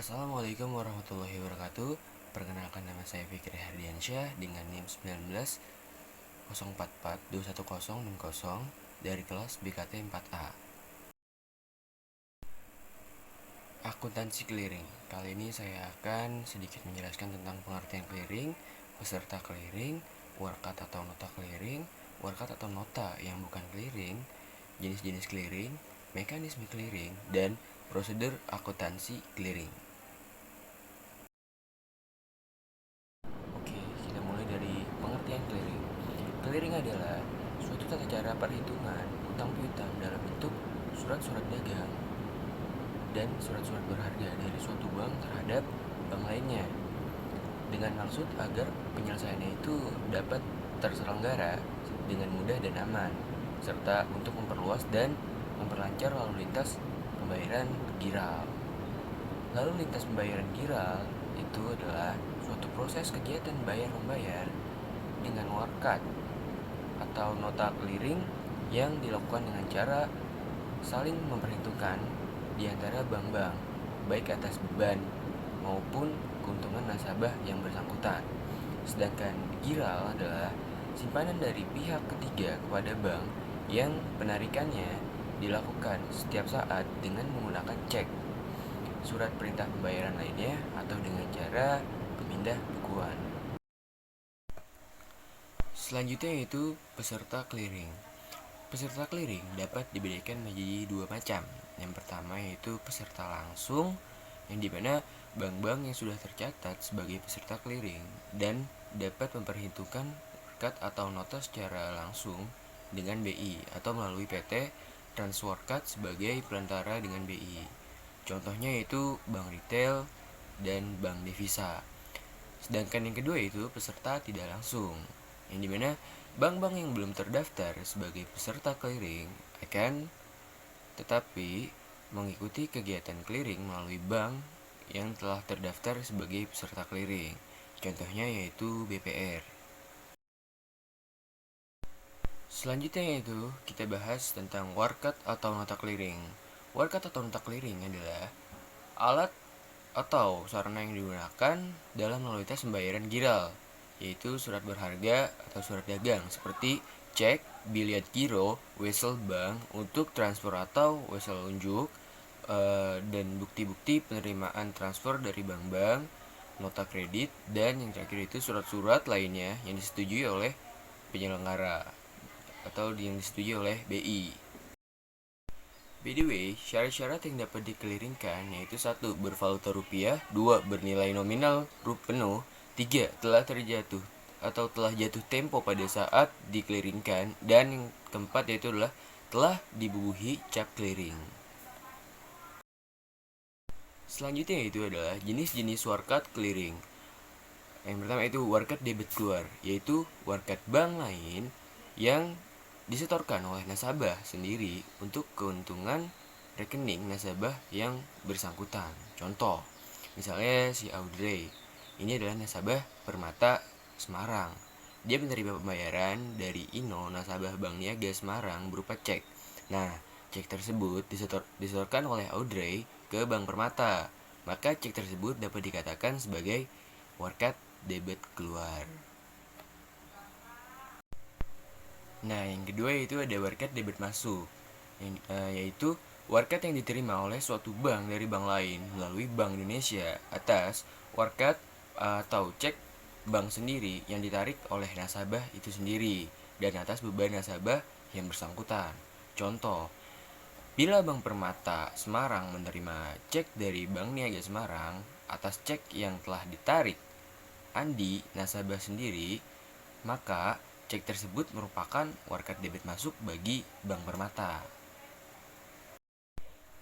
Assalamualaikum warahmatullahi wabarakatuh. Perkenalkan, nama saya Fikri Hardiansyah dengan NIM 1904421060 dari kelas BKT 4A. Akuntansi clearing. Kali ini saya akan sedikit menjelaskan tentang pengertian clearing, peserta clearing, workat atau nota clearing, workat atau nota yang bukan clearing, jenis-jenis clearing, mekanisme clearing, dan prosedur akuntansi clearing. Oke, kita mulai dari pengertian clearing. Clearing adalah suatu tata cara perhitungan utang piutang dalam bentuk surat-surat dagang dan surat-surat berharga dari suatu bank terhadap bank lainnya, dengan maksud agar penyelesaiannya itu dapat terselenggara dengan mudah dan aman, serta untuk memperluas dan memperlancar lalu lintas pembayaran giral. Lalu lintas pembayaran giral itu adalah suatu proses kegiatan bayar-membayar dengan workat atau nota clearing yang dilakukan dengan cara saling memperhitungkan di antara bank-bank, baik atas beban maupun keuntungan nasabah yang bersangkutan. Sedangkan giral adalah simpanan dari pihak ketiga kepada bank yang penarikannya dilakukan setiap saat dengan menggunakan cek, surat perintah pembayaran lainnya, atau dengan cara pemindah bukuan. Selanjutnya yaitu peserta clearing. Peserta clearing dapat dibedakan menjadi dua macam. Yang pertama yaitu peserta langsung, yang dimana bank-bank yang sudah tercatat sebagai peserta clearing dan dapat memperhitungkan workat atau nota secara langsung dengan BI atau melalui PT Transworkat sebagai perantara dengan BI. Contohnya yaitu bank retail dan bank devisa. Sedangkan yang kedua itu peserta tidak langsung, yang dimana bank-bank yang belum terdaftar sebagai peserta clearing akan tetapi mengikuti kegiatan clearing melalui bank yang telah terdaftar sebagai peserta clearing. Contohnya yaitu BPR. Selanjutnya yaitu kita bahas tentang workat atau nota clearing. Workat atau nota clearing adalah alat atau sarana yang digunakan dalam lalu lintas pembayaran giral, yaitu surat berharga atau surat dagang seperti cek, biliet giro, wesel bank untuk transfer atau wesel unjuk, dan bukti-bukti penerimaan transfer dari bank-bank, nota kredit, dan yang terakhir itu surat-surat lainnya yang disetujui oleh penyelenggara atau yang disetujui oleh BI. By the way, syarat-syarat yang dapat dikeliringkan yaitu 1. Bervaluta rupiah, 2. Bernilai nominal penuh, 3. Telah terjatuh atau telah jatuh tempo pada saat dikeliringkan, dan yang keempat yaitu adalah telah dibubuhi cap clearing. Selanjutnya itu adalah jenis-jenis workat clearing. Yang pertama itu workat debit keluar, yaitu workat bank lain yang disetorkan oleh nasabah sendiri untuk keuntungan rekening nasabah yang bersangkutan. Contoh, misalnya si Audrey, ini adalah nasabah Permata Semarang. Dia menerima pembayaran dari Ino, nasabah Bank Niaga Semarang, berupa cek. Nah, cek tersebut disetorkan oleh Audrey ke Bank Permata. Maka cek tersebut dapat dikatakan sebagai workat debit keluar. Nah, yang kedua yaitu ada workat debit masuk, yaitu workat yang diterima oleh suatu bank dari bank lain melalui Bank Indonesia atas workat atau cek bank sendiri yang ditarik oleh nasabah itu sendiri dan atas beban nasabah yang bersangkutan. Contoh, bila Bank Permata Semarang menerima cek dari Bank Niaga Semarang atas cek yang telah ditarik Andi, nasabah sendiri, maka cek tersebut merupakan workat debit masuk bagi Bank Permata.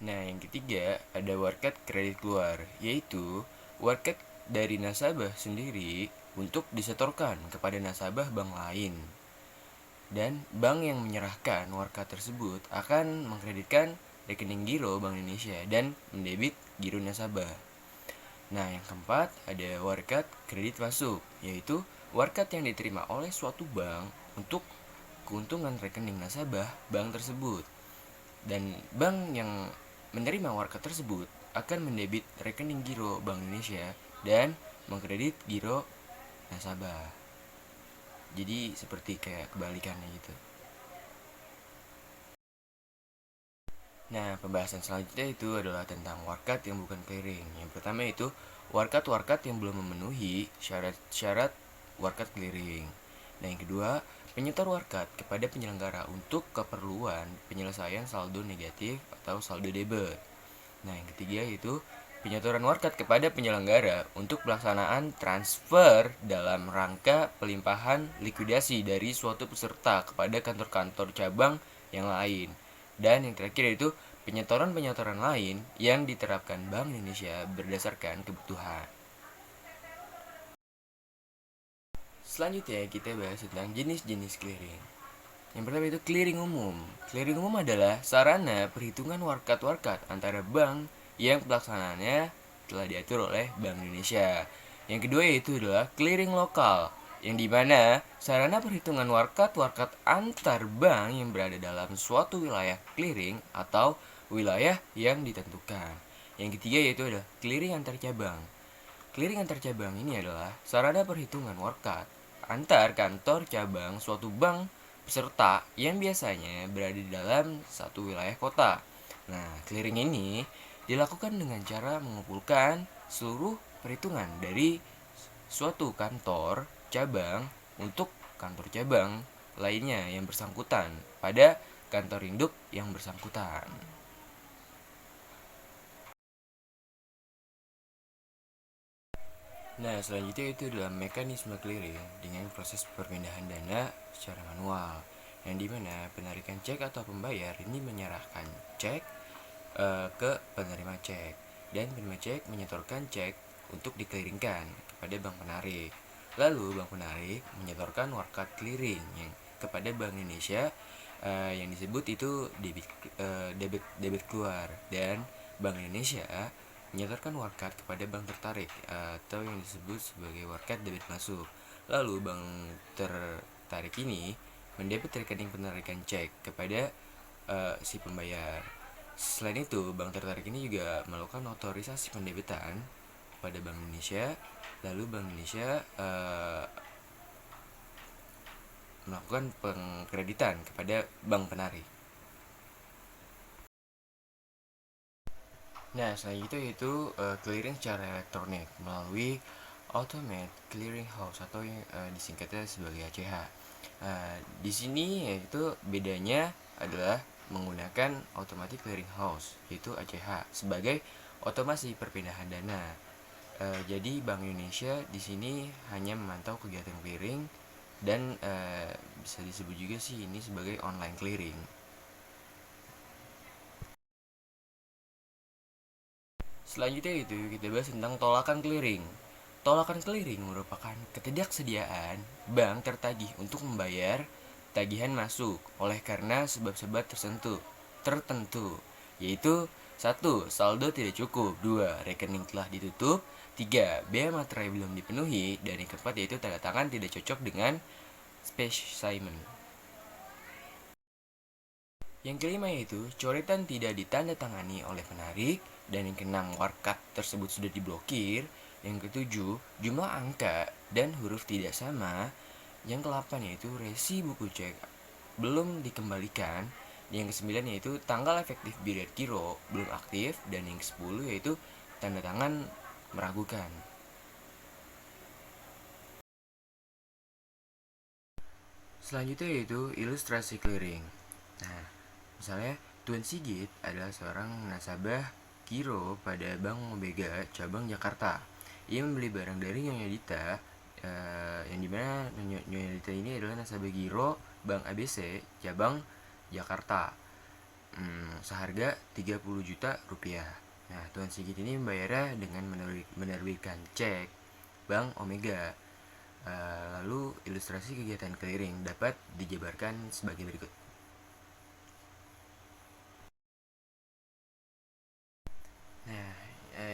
Nah, yang ketiga ada workat kredit keluar, yaitu workat dari nasabah sendiri untuk disetorkan kepada nasabah bank lain. Dan bank yang menyerahkan workat tersebut akan mengkreditkan rekening giro Bank Indonesia dan mendebit giro nasabah. Nah, yang keempat ada workat kredit masuk, yaitu workat yang diterima oleh suatu bank untuk keuntungan rekening nasabah bank tersebut. Dan bank yang menerima workat tersebut akan mendebit rekening giro Bank Indonesia dan mengkredit giro nasabah. Jadi seperti kayak kebalikannya gitu. Nah, pembahasan selanjutnya itu adalah tentang warkat yang bukan clearing. Yang pertama itu warkat-warkat yang belum memenuhi syarat-syarat warkat clearing. Nah, yang kedua, penyetor warkat kepada penyelenggara untuk keperluan penyelesaian saldo negatif atau saldo debit. Nah, yang ketiga itu penyetoran warkat kepada penyelenggara untuk pelaksanaan transfer dalam rangka pelimpahan likuidasi dari suatu peserta kepada kantor-kantor cabang yang lain. Dan yang terakhir itu penyetoran-penyetoran lain yang diterapkan Bank Indonesia berdasarkan kebutuhan. Selanjutnya kita bahas tentang jenis-jenis clearing. Yang pertama itu clearing umum. Clearing umum adalah sarana perhitungan warkat-warkat antara bank yang pelaksanaannya telah diatur oleh Bank Indonesia. Yang kedua yaitu adalah clearing lokal, yang dimana sarana perhitungan warkat-warkat antar bank yang berada dalam suatu wilayah clearing atau wilayah yang ditentukan. Yang ketiga yaitu adalah clearing antar cabang. Clearing antar cabang ini adalah sarana perhitungan warkat antar kantor cabang suatu bank peserta yang biasanya berada di dalam satu wilayah kota. Nah, clearing ini dilakukan dengan cara mengumpulkan seluruh perhitungan dari suatu kantor cabang untuk kantor cabang lainnya yang bersangkutan pada kantor induk yang bersangkutan. Nah, selanjutnya itu adalah mekanisme clearing dengan proses perpindahan dana secara manual, yang dimana penarikan cek atau pembayar ini menyerahkan cek ke penerima cek, dan penerima cek menyetorkan cek untuk dikeliringkan kepada bank penarik. Lalu bank penarik menyetorkan warkat clearing yang kepada Bank Indonesia, yang disebut itu debit keluar, dan Bank Indonesia menyetorkan warkat kepada bank tertarik atau yang disebut sebagai warkat debit masuk. Lalu bank tertarik ini mendebit rekening penarikan cek kepada si pembayar. Selain itu, bank tertarik ini juga melakukan otorisasi pendebitan pada Bank Indonesia. Lalu Bank Indonesia melakukan pengkreditan kepada bank penarik. Nah, selanjutnya itu clearing secara elektronik melalui Automated Clearing House atau yang disingkatnya sebagai ACH. Di sini yaitu bedanya adalah menggunakan Automatic Clearing House yaitu ACH sebagai otomasi perpindahan dana. Jadi Bank Indonesia di sini hanya memantau kegiatan clearing dan bisa disebut juga sih ini sebagai online clearing. Selanjutnya itu kita bahas tentang tolakan clearing. Tolakan clearing merupakan ketidaksediaan bank tertagih untuk membayar tagihan masuk oleh karena sebab-sebab tertentu, yaitu 1. Saldo tidak cukup. 2. Rekening telah ditutup. 3. Biaya materai belum dipenuhi. Dan yang keempat yaitu tanda tangan tidak cocok dengan spesimen. Yang kelima yaitu coretan tidak ditandatangani oleh penarik, dan yang keenam warkat tersebut sudah diblokir. Yang ketujuh jumlah angka dan huruf tidak sama. Yang ke-8 yaitu resi buku cek belum dikembalikan. Yang ke-9 yaitu tanggal efektif bilet giro belum aktif. Dan yang ke-10 yaitu tanda tangan meragukan. Selanjutnya yaitu ilustrasi clearing. Nah, misalnya Tuan Sigit adalah seorang nasabah giro pada Bank Omega cabang Jakarta. Ia membeli barang dari Nyonya Dita, yang dimana Nyonya Dita ini adalah nasabah giro Bank ABC cabang Jakarta, seharga 30 juta rupiah. Nah, Tuan Sigit ini membayarnya dengan menerbitkan cek Bank Omega. Lalu ilustrasi kegiatan clearing dapat dijabarkan sebagai berikut. Nah,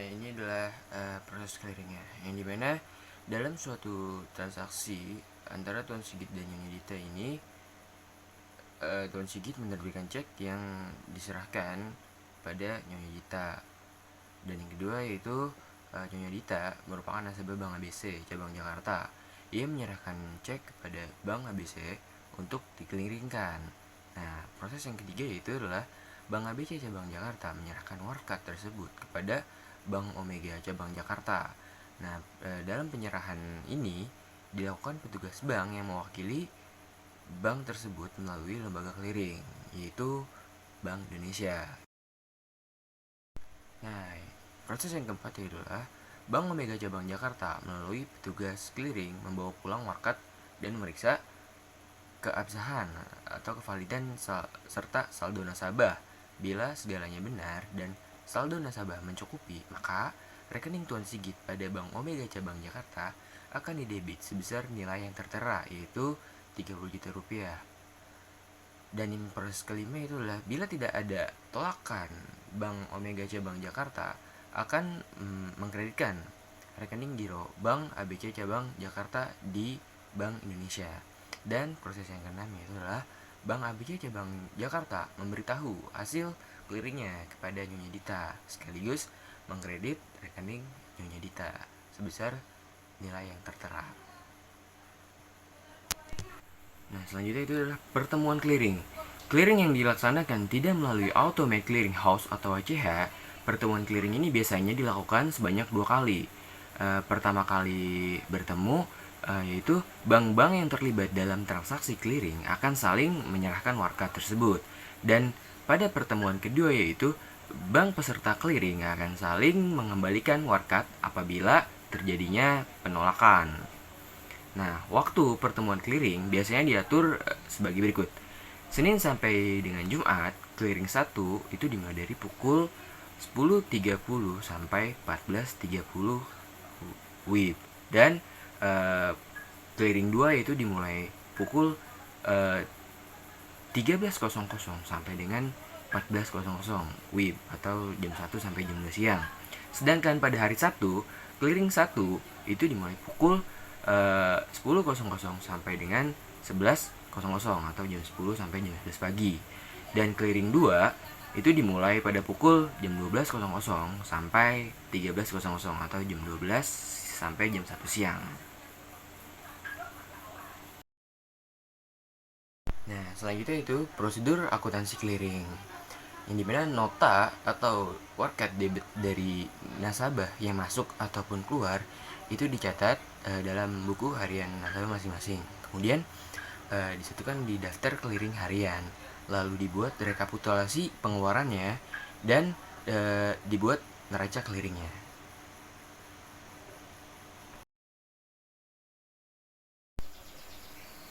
ini adalah proses clearingnya, yang dimana dalam suatu transaksi antara Tuan Sigit dan Nyonya Dita ini, Tuan Sigit menerbitkan cek yang diserahkan pada Nyonya Dita. Dan yang kedua yaitu Nyonya Dita merupakan nasabah Bank ABC cabang Jakarta. Ia menyerahkan cek kepada Bank ABC untuk dikeliringkan. Nah, proses yang ketiga yaitu adalah Bank ABC cabang Jakarta menyerahkan warkat tersebut kepada Bank Omega cabang Jakarta. Nah, dalam penyerahan ini dilakukan petugas bank yang mewakili bank tersebut melalui lembaga clearing, yaitu Bank Indonesia. Nah, proses yang keempat adalah Bank Omega cabang Jakarta melalui petugas clearing membawa pulang warkat dan memeriksa keabsahan atau kevalidan serta saldo nasabah. Bila segalanya benar dan saldo nasabah mencukupi, maka rekening Tuan Sigit pada Bank Omega cabang Jakarta akan didebit sebesar nilai yang tertera, yaitu 30 juta rupiah. Dan yang proses kelima itu adalah bila tidak ada tolakan, Bank Omega cabang Jakarta akan mengkreditkan rekening giro Bank ABC cabang Jakarta di Bank Indonesia. Dan proses yang keenam itu adalah Bank ABC cabang Jakarta memberitahu hasil clearingnya kepada Nyonya Dita, sekaligus mengkredit rekening Nyonya Dita sebesar nilai yang tertera. Nah, selanjutnya itu adalah pertemuan clearing. Clearing yang dilaksanakan tidak melalui Automated Clearing House atau ACH. Pertemuan clearing ini biasanya dilakukan sebanyak 2 kali. Pertama kali bertemu yaitu bank-bank yang terlibat dalam transaksi clearing akan saling menyerahkan warkat tersebut. Dan pada pertemuan kedua yaitu bank peserta clearing akan saling mengembalikan warkat apabila terjadinya penolakan. Nah, waktu pertemuan clearing biasanya diatur sebagai berikut. Senin sampai dengan Jumat, clearing 1 itu dimulai dari pukul 10.30 sampai 14.30 WIB. Dan clearing 2 itu dimulai pukul 13.00 sampai dengan 14.00 WIB atau jam 1 sampai jam 2 siang. Sedangkan pada hari Sabtu, clearing 1 itu dimulai pukul 10.00 sampai dengan 11.00 atau jam 10 sampai jam 11 pagi. Dan clearing 2 itu dimulai pada pukul jam 12.00 sampai 13.00 atau jam 12 sampai jam 1 siang. Nah, selanjutnya itu prosedur akuntansi clearing, yang dimana nota atau warkat debit dari nasabah yang masuk ataupun keluar itu dicatat dalam buku harian nasabah masing-masing. Kemudian disatukan di daftar clearing harian, lalu dibuat rekapitulasi pengeluarannya dan dibuat neraca clearingnya.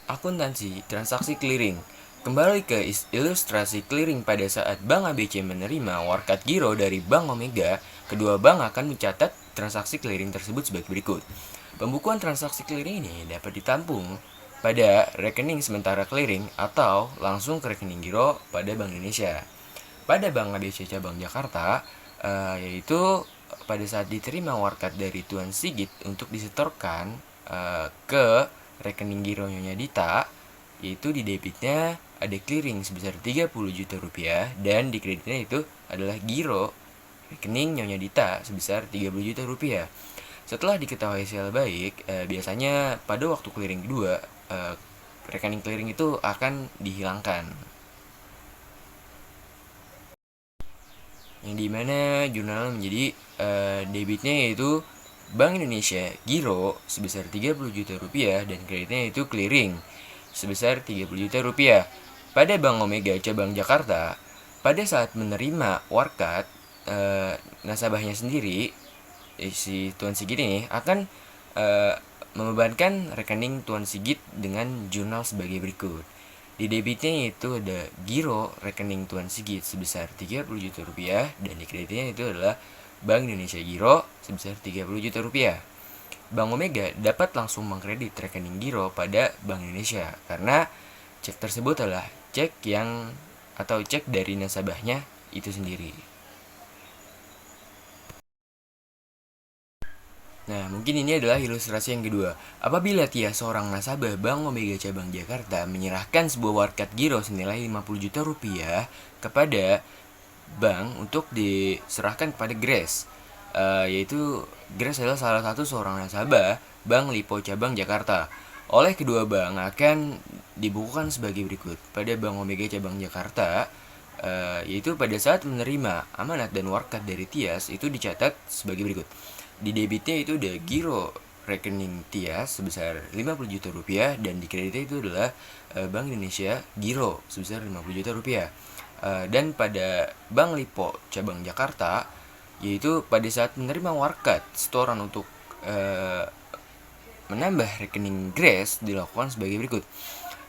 Akuntansi transaksi clearing. Kembali ke ilustrasi clearing pada saat Bank ABC menerima warkat giro dari Bank Omega, kedua bank akan mencatat transaksi clearing tersebut sebagai berikut. Pembukuan transaksi clearing ini dapat ditampung pada rekening sementara clearing atau langsung ke rekening giro pada Bank Indonesia. Pada Bank ABC cabang Jakarta, yaitu pada saat diterima warkat dari Tuan Sigit untuk disetorkan ke rekening giro Nyonya Dita, yaitu di debitnya ada clearing sebesar 30 juta rupiah dan di kreditnya itu adalah giro rekening Nyonya Dita sebesar 30 juta rupiah. Setelah diketahui hasil baik, biasanya pada waktu clearing kedua, rekening clearing itu akan dihilangkan. Yang dimana jurnalnya menjadi debitnya yaitu Bank Indonesia giro sebesar 30 juta rupiah dan kreditnya itu clearing sebesar 30 juta rupiah. Pada Bank Omega cabang Jakarta, pada saat menerima warkat, nasabahnya sendiri, si Tuan Sigit ini akan membebankan rekening Tuan Sigit dengan jurnal sebagai berikut. Di debitnya itu ada giro rekening Tuan Sigit sebesar 30 juta rupiah dan di kreditnya itu adalah Bank Indonesia giro sebesar 30 juta rupiah. Bank Omega dapat langsung mengkredit rekening giro pada Bank Indonesia karena cek tersebut adalah cek dari nasabahnya itu sendiri. Nah, mungkin ini adalah ilustrasi yang kedua. Apabila seorang nasabah Bank Omega cabang Jakarta menyerahkan sebuah warkat giro senilai 50 juta rupiah kepada bank untuk diserahkan kepada Grace. yaitu Grace adalah salah satu seorang nasabah Bank Lipo Cabang Jakarta. Oleh kedua bank akan dibukukan sebagai berikut. Pada Bank Omega Cabang Jakarta, yaitu pada saat menerima amanat dan warkat dari Tias itu dicatat sebagai berikut. Di debitnya itu ada giro rekening Tias sebesar 50 juta rupiah dan di kreditnya itu adalah Bank Indonesia giro sebesar 50 juta rupiah. Dan pada Bank Lipo Cabang Jakarta, yaitu pada saat menerima warkat setoran untuk menambah rekening Grace dilakukan sebagai berikut.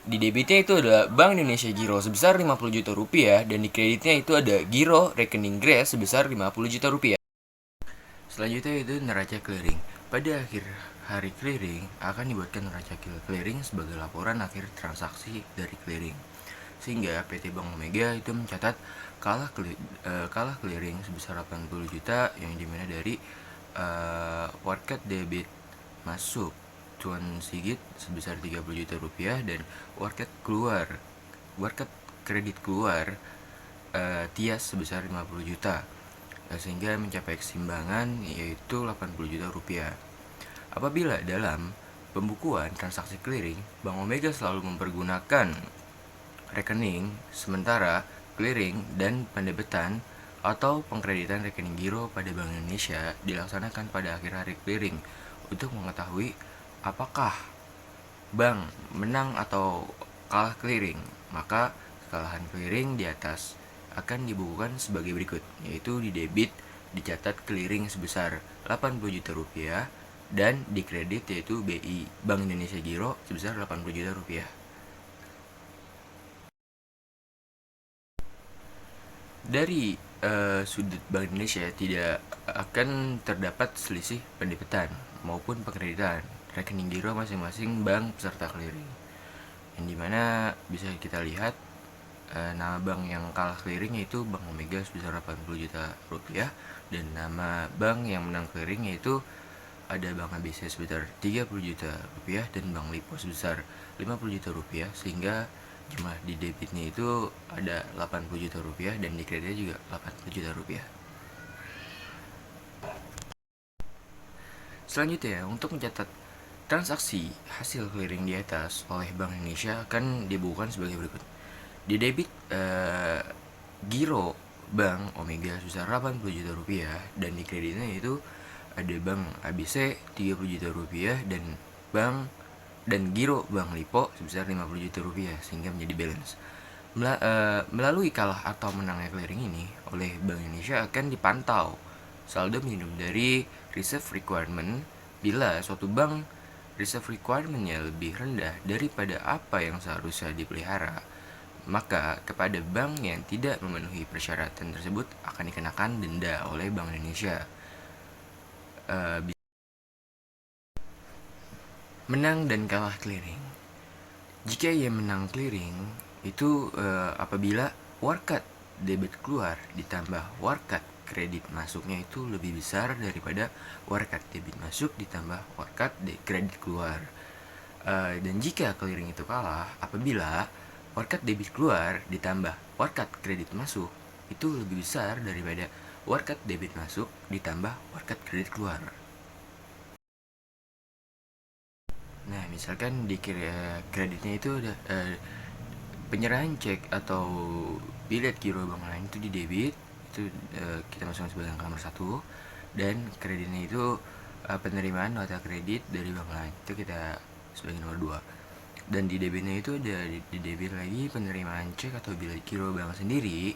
Di debitnya itu adalah Bank Indonesia Giro sebesar 50 juta rupiah dan di kreditnya itu ada Giro rekening Grace sebesar 50 juta rupiah. Selanjutnya itu neraca clearing. Pada akhir hari clearing akan dibuatkan neraca clearing sebagai laporan akhir transaksi dari clearing. Sehingga PT Bank Omega itu mencatat kalah clearing sebesar 80 juta yang dimana dari warkat debit masuk Tuan Sigit sebesar 30 juta rupiah dan warkat kredit keluar Tias sebesar 50 juta sehingga mencapai keseimbangan yaitu 80 juta rupiah. Apabila dalam pembukuan transaksi clearing, Bank Omega selalu mempergunakan rekening sementara clearing dan pendebitan atau pengkreditan rekening giro pada Bank Indonesia dilaksanakan pada akhir hari clearing untuk mengetahui apakah bank menang atau kalah clearing. Maka kekalahan clearing di atas akan dibukukan sebagai berikut, yaitu di debit dicatat clearing sebesar 80 juta rupiah dan di kredit yaitu BI Bank Indonesia Giro sebesar 80 juta rupiah. Dari sudut Bank Indonesia tidak akan terdapat selisih pendebitan maupun pengkreditan rekening giro masing-masing bank peserta clearing, yang dimana bisa kita lihat nama bank yang kalah clearing yaitu Bank Omega sebesar 80 juta rupiah dan nama bank yang menang clearing yaitu ada Bank ABC sebesar 30 juta rupiah dan Bank Lipo sebesar 50 juta rupiah, sehingga jumlah di debitnya itu ada 80 juta rupiah dan di kreditnya juga 80 juta rupiah. Selanjutnya, untuk mencatat transaksi hasil clearing di atas oleh Bank Indonesia akan dibukukan sebagai berikut. Di debit giro Bank Omega sebesar 80 juta rupiah dan di kreditnya itu ada Bank ABC 30 juta rupiah dan giro Bank Lipo sebesar 50 juta rupiah sehingga menjadi balance. Melalui kalah atau menangnya clearing ini oleh Bank Indonesia akan dipantau saldo minimum dari reserve requirement. Bila suatu bank reserve requirement-nya lebih rendah daripada apa yang seharusnya dipelihara, maka kepada bank yang tidak memenuhi persyaratan tersebut akan dikenakan denda oleh Bank Indonesia. Menang dan kalah clearing. Jika ia menang clearing itu apabila warkat debit keluar ditambah warkat kredit masuknya itu lebih besar daripada warkat debit masuk ditambah warkat kredit keluar. Dan jika clearing itu kalah apabila warkat debit keluar ditambah warkat kredit masuk itu lebih besar daripada warkat debit masuk ditambah warkat kredit keluar. Nah, misalkan di kreditnya itu ada penyerahan cek atau bilet giro bank lain itu di debit itu kita masukkan sebagai angka nomor 1 dan kreditnya itu penerimaan nota kredit dari bank lain itu kita sebagai nomor 2 dan di debitnya itu ada di debit lagi penerimaan cek atau bilet giro bank sendiri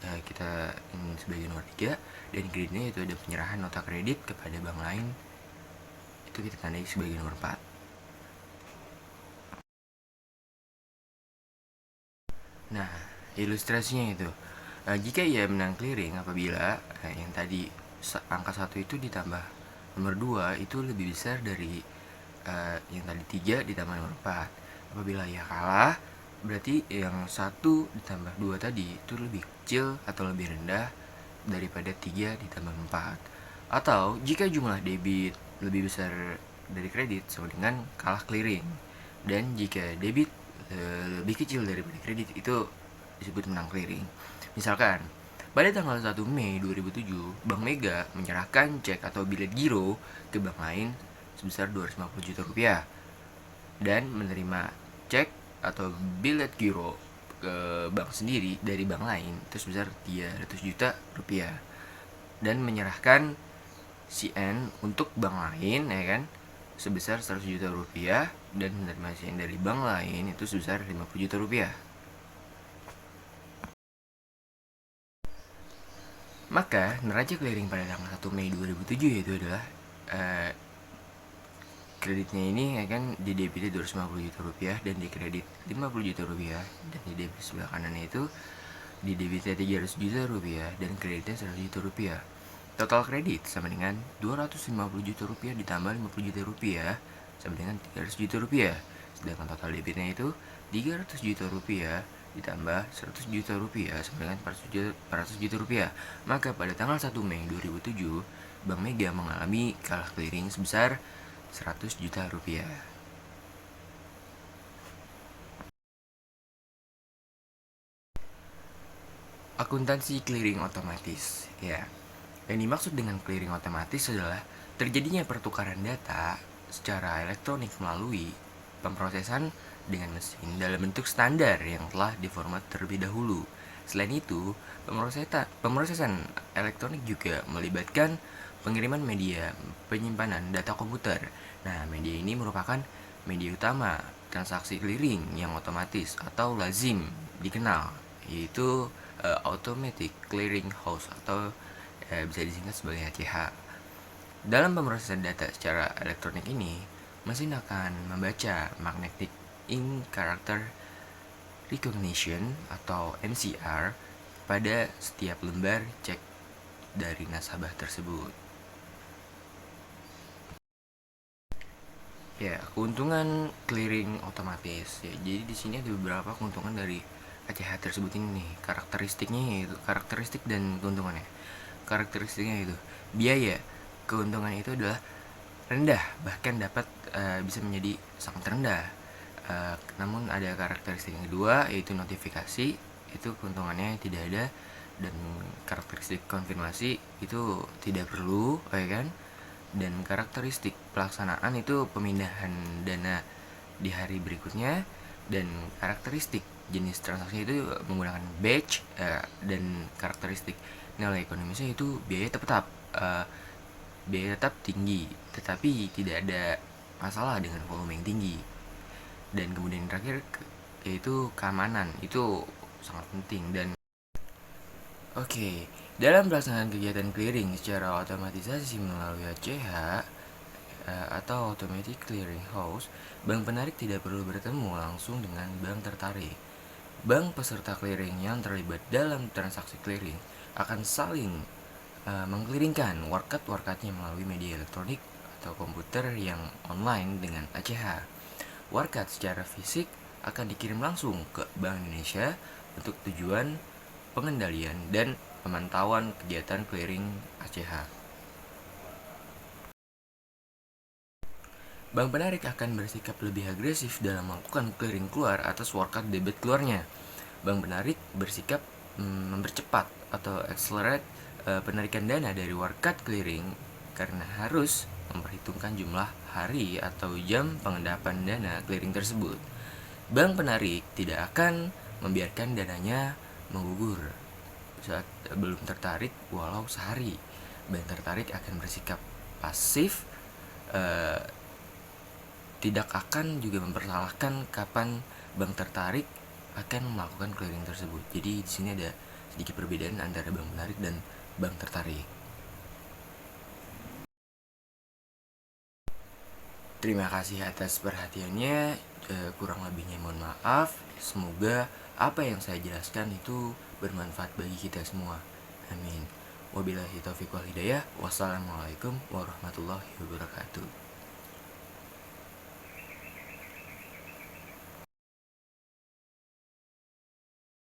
kita sebagai nomor 3 dan kreditnya itu ada penyerahan nota kredit kepada bank lain itu kita tandai sebagai nomor 4. Nah, ilustrasinya itu jika ia menang clearing apabila yang tadi angka 1 itu ditambah nomor 2 itu lebih besar dari yang tadi 3 ditambah nomor 4. Apabila ia kalah berarti yang 1 ditambah 2 tadi itu lebih kecil atau lebih rendah daripada 3 ditambah 4. Atau jika jumlah debit lebih besar dari kredit sama dengan kalah clearing. Dan jika debit lebih kecil daripada kredit itu disebut menang clearing. Misalkan Pada tanggal 1 Mei 2007, Bank Mega menyerahkan cek atau bilet giro ke bank lain sebesar 250 juta rupiah dan menerima cek atau bilet giro ke bank sendiri dari bank lain itu sebesar 300 juta rupiah dan menyerahkan CN untuk bank lain ya kan sebesar 100 juta rupiah dan menerima CN dari bank lain itu sebesar 50 juta rupiah. Maka neraca clearing pada tanggal 1 Mei 2007 yaitu adalah kreditnya ini ya kan di debitnya 250 juta rupiah dan di kredit 50 juta rupiah dan di debit sebelah kanannya itu di debitnya 300 juta rupiah dan kreditnya 100 juta rupiah. Total kredit sama dengan 250 juta rupiah ditambah 50 juta rupiah sama dengan 300 juta rupiah. Sedangkan total debitnya itu 300 juta rupiah ditambah 100 juta rupiah sama dengan 400 juta rupiah. Maka pada tanggal 1 Mei 2007, Bank Mega mengalami kalah clearing sebesar 100 juta rupiah. Akuntansi clearing otomatis, ya. Yang dimaksud dengan clearing otomatis adalah terjadinya pertukaran data secara elektronik melalui pemrosesan dengan mesin dalam bentuk standar yang telah diformat terlebih dahulu. Selain itu, pemrosesan elektronik juga melibatkan pengiriman media penyimpanan data komputer. Nah, media ini merupakan media utama transaksi clearing yang otomatis atau lazim dikenal, yaitu Automatic Clearing House atau bisa disingkat sebagai ACH. Dalam pemrosesan data secara elektronik ini, mesin akan membaca Magnetic Ink Character Recognition atau MCR pada setiap lembar cek dari nasabah tersebut. Ya, keuntungan clearing otomatis. Ya, jadi di sini ada beberapa keuntungan dari ACH tersebut ini nih. Karakteristik dan keuntungannya. Karakteristiknya itu biaya. Keuntungan itu adalah rendah, bahkan dapat bisa menjadi sangat rendah. Namun ada karakteristik yang kedua yaitu notifikasi. Itu keuntungannya tidak ada dan karakteristik konfirmasi itu tidak perlu, ya kan? Dan karakteristik pelaksanaan itu pemindahan dana di hari berikutnya dan karakteristik jenis transaksi itu menggunakan batch dan karakteristik nilai ekonomisnya itu biaya tetap tinggi tetapi tidak ada masalah dengan volume yang tinggi. Dan kemudian terakhir yaitu keamanan itu sangat penting. Dan Oke, dalam pelaksanaan kegiatan clearing secara otomatisasi melalui ACH atau Automatic Clearing House, bank penarik tidak perlu bertemu langsung dengan bank tertarik. Bank peserta clearing yang terlibat dalam transaksi clearing akan saling mengclearingkan warkat-warkatnya melalui media elektronik atau komputer yang online dengan ACH. Warkat secara fisik akan dikirim langsung ke Bank Indonesia untuk tujuan pengendalian dan pemantauan kegiatan clearing ACH. Bank penarik akan bersikap lebih agresif dalam melakukan clearing keluar atas warkat debit keluarnya. Bank penarik bersikap mempercepat atau accelerate penarikan dana dari warkat clearing karena harus memperhitungkan jumlah hari atau jam pengendapan dana clearing tersebut. Bank penarik tidak akan membiarkan dananya menggugur saat belum tertarik walau sehari. Bank tertarik akan bersikap pasif, tidak akan juga mempersalahkan kapan bank tertarik akan melakukan clearing tersebut. Jadi di sini ada sedikit perbedaan antara bank penarik dan bank tertarik. Terima kasih atas perhatiannya. Kurang lebihnya mohon maaf. Semoga apa yang saya jelaskan itu bermanfaat bagi kita semua. Amin. Wabillahi taufiq wal hidayah. Wassalamualaikum warahmatullahi wabarakatuh.